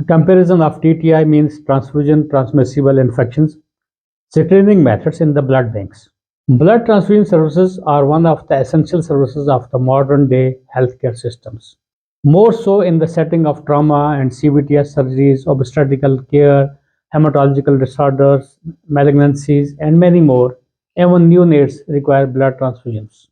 Comparison of TTI means transfusion transmissible infections screening methods in the blood banks. Blood transfusion services are one of the essential services of the modern day healthcare systems. More so in the setting of trauma and CVTS surgeries, obstetrical care, hematological disorders, malignancies, and many more. Even neonates require blood transfusions.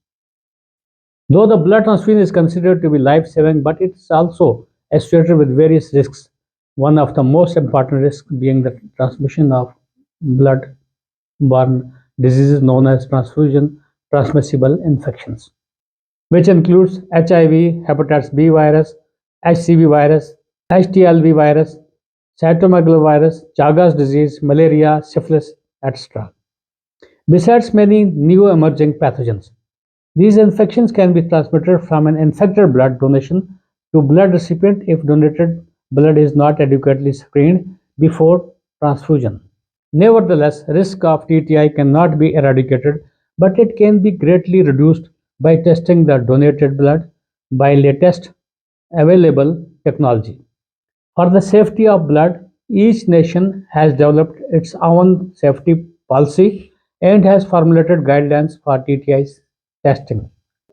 Though the blood transfusion is considered to be life-saving, but it is also associated with various risks. One of the most important risks being the transmission of blood-borne diseases known as transfusion transmissible infections, which includes HIV, hepatitis B virus, HCV virus, HTLV virus, cytomegalovirus, Chagas disease, malaria, syphilis, etc. Besides many new emerging pathogens, these infections can be transmitted from an infected blood donation to blood recipient if donated blood is not adequately screened before transfusion. Nevertheless, risk of TTI cannot be eradicated, but it can be greatly reduced by testing the donated blood by latest available technology. For the safety of blood, each nation has developed its own safety policy and has formulated guidelines for TTI testing.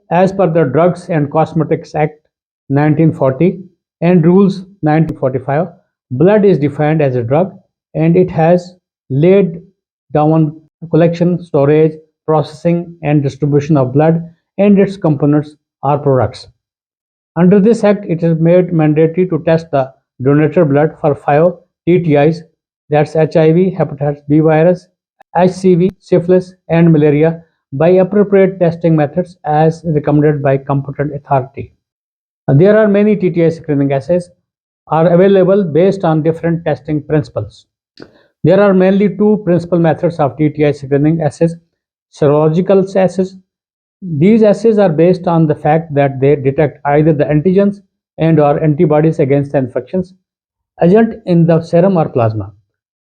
As per the Drugs and Cosmetics Act 1940 and Rules 1945, blood is defined as a drug and it has laid down collection, storage, processing, and distribution of blood and its components or products. Under this act, it is made mandatory to test the donated blood for 5 TTIs, that's HIV, hepatitis B virus, HCV, syphilis, and malaria by appropriate testing methods as recommended by competent authority. There are many TTI screening assays are available based on different testing principles. There are mainly two principal methods of TTI screening assays: serological assays. These assays are based on the fact that they detect either the antigens and or antibodies against the infections agent in the serum or plasma.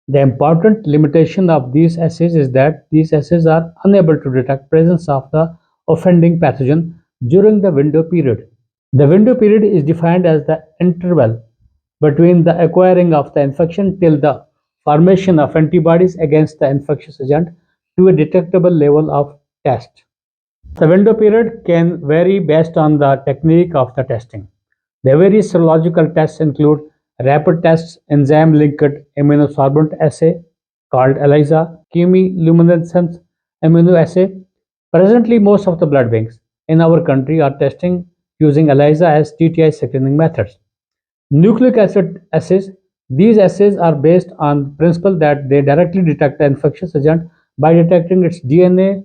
The important limitation of these assays is that these assays are unable to detect presence of the offending pathogen during the window period. The window period is defined as the interval between the acquiring of the infection till the formation of antibodies against the infectious agent to a detectable level of test. The window period can vary based on the technique of the testing. The various serological tests include rapid tests, enzyme-linked immunosorbent assay called ELISA, chemiluminescence immunoassay. Presently, most of the blood banks in our country are testing using ELISA as TTI screening methods. Nucleic acid assays. These assays are based on the principle that they directly detect the infectious agent by detecting its DNA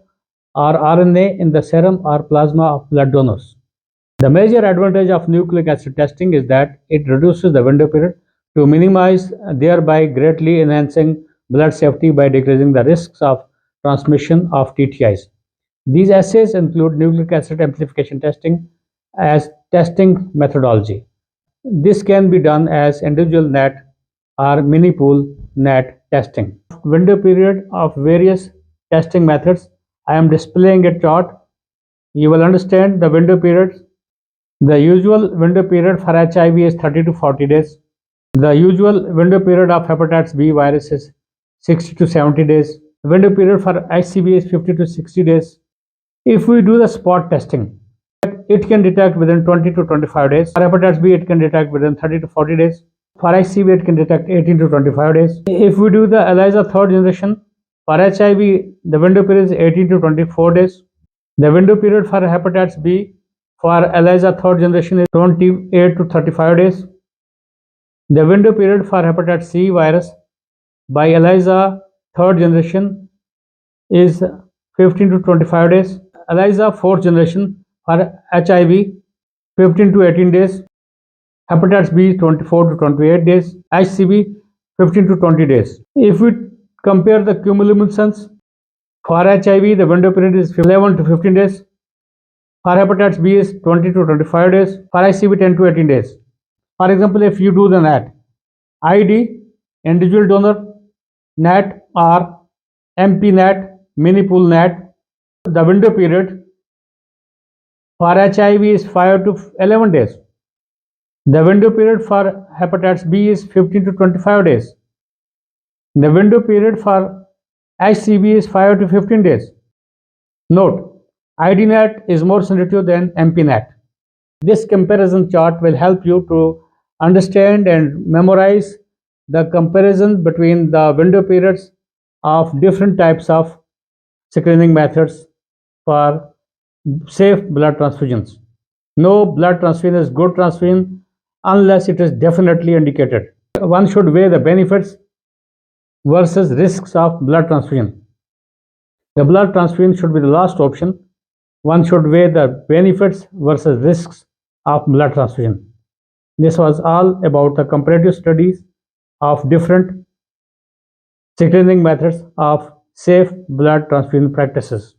or RNA in the serum or plasma of blood donors. The major advantage of nucleic acid testing is that it reduces the window period to minimize, thereby greatly enhancing blood safety by decreasing the risks of transmission of TTIs. These assays include nucleic acid amplification testing as testing methodology. This can be done as individual net or mini pool net testing. Window period of various testing methods. I am displaying a chart. You will understand the window periods. The usual window period for HIV is 30 to 40 days. The usual window period of hepatitis B virus is 60 to 70 days. The window period for HCV is 50 to 60 days. If we do the spot testing, it can detect within 20 to 25 days. For hepatitis B, it can detect within 30 to 40 days. For HCV, it can detect 18 to 25 days. If we do the ELISA third generation, for HIV, the window period is 18 to 24 days. The window period for hepatitis B for ELISA third generation is 28 to 35 days. The window period for hepatitis C virus by ELISA third generation is 15 to 25 days. ELISA fourth generation for HIV 15 to 18 days. Hepatitis B 24 to 28 days. HCV 15 to 20 days. If we compare the chemiluminescence for HIV, the window period is 11 to 15 days. For hepatitis B is 20 to 25 days. For ICV 10 to 18 days. For example, if you do the NAT, ID, individual donor, NAT or MP NAT, mini pool NAT, the window period for HIV is 5 to 11 days. The window period for hepatitis B is 15 to 25 days. The window period for HCV is 5 to 15 days. Note, IDNet is more sensitive than MPNet. This comparison chart will help you to understand and memorize the comparison between the window periods of different types of screening methods for safe blood transfusions. No blood transfusion is good transfusion unless it is definitely indicated. One should weigh the benefits versus risks of blood transfusion. The blood transfusion should be the last option. One should weigh the benefits versus risks of blood transfusion. This was all about the comparative studies of different screening methods of safe blood transfusion practices.